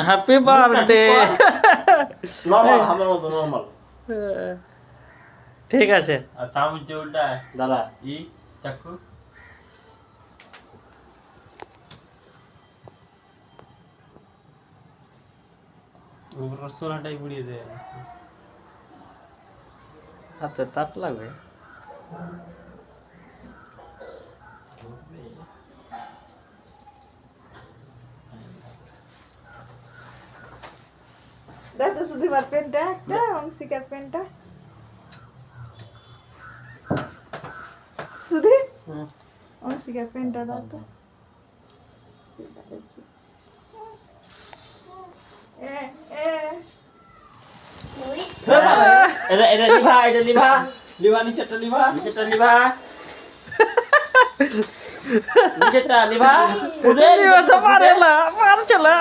Happy birthday. Normal আমার মতো normal. ঠিক আছে। আর চামচ যে উল্টা দাদা ই চাকু ওর সোনাটাই পুড়িয়ে দেয়। হাতে তাপ লাগবে। দাদা সুধিবার পেনটা একটা অংশিকার পেনটা সুধি অংশিকার পেনটা দাদা এটা লিভা নিচেটা লিভা লিভা তো পারে না, পারছে না।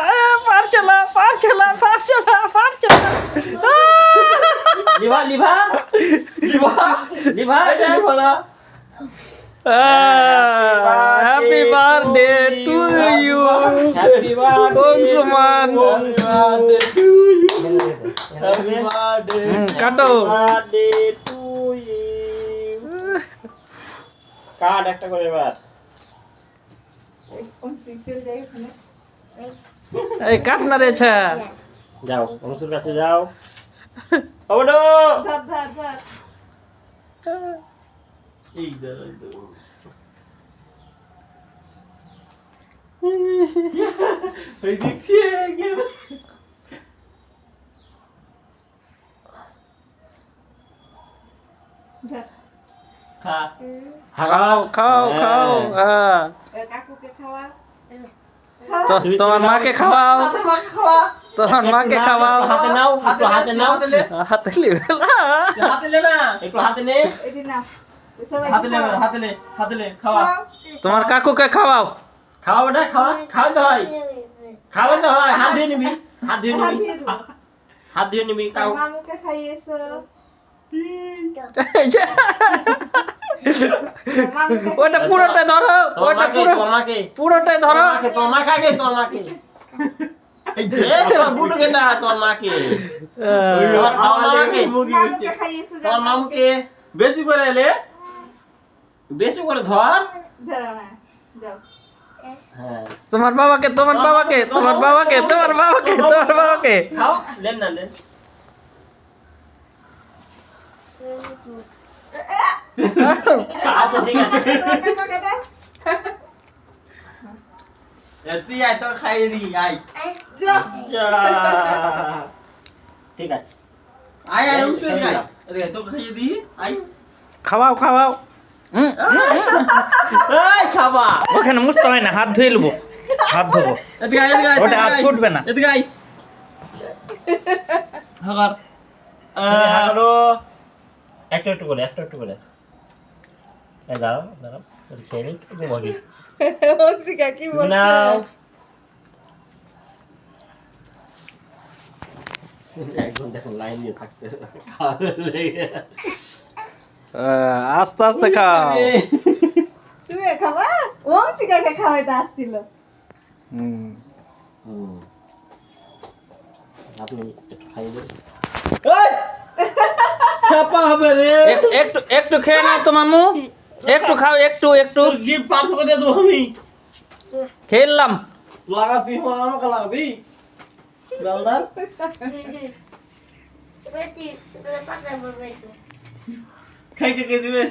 লিভা এটা বলা। Happy birthday to you happy birthday Anshuman. Happy birthday কাটো। Birthday to you. কাট একটা করে এবার। এই কাট না রে ছা। যাও অনুসুর কাছে যাও। ওডো ধর ধর ধর এই দাঁড়াই তো এই দেখছি ধর খা খাও খাও খাও। হ্যাঁ কাকুকে খাওয়া তোমার মাকে খাওয়াও, তোমার মাকে খাওয়াও। হাতে নাও হাতে নাও হাতে লিবে না। হাতে নে না একটু হাতে নে এটি না সবাই হাতে নে খাওয়া তোমার কাকুকে খাওয়াও। খাওয়া বেটা খাওয়াতে হয় হাত ধুয়ে নিবি কাউ মামুকে খাইয়েছো ওটা পুরোটা ধরো, ওটা পুরোটাই ধরো। তোর মাকে এই যে তোর বুটুকে না তোর মাকে মামুকে খাইয়েছো তোর মামুকে বেশি করে এলে বেশি করে ধর। ধরো না যাও হ্যাঁ তোমার বাবাকে খাও লেন না লেন আচ্ছা ঠিক আছে তোকে দে তুই আয় তোর খাইয়ে দিই আয় যাও ঠিক আছে আয় অংশুর আয় এদিকে তোকে খাইয়ে দিই আয় খাওয়াও। এই খাবা ওখানে মুছতে হয় না, হাত ধুয়ে নেবো, হাত ধোবো। এদিকে আয় ওটা হাত ফুটবে না। এদিকে আয় হাগার একটু করে এই দাঁড়াও খেয়ে নি একটু ঘুমাবি অংশিকা কি বলছে নাও একদম দেখুন লাইন দিয়ে থাকতে খাওয়ার লেগে আস্তে আস্তে খাও। তুমি খাবা অংশিকাকে খাওয়াইতে আসছিল আপনি একটু খাইয়ে দেন চাপা হবে রে একটু খেয়ে নাও তো মামু, একটু খাও, একটু গিফট 500 করে দিয়ে দেবো আমি খেলাম। লাগা তুই আমাকে লাগাবি বেলদার খাইতে কে দিবে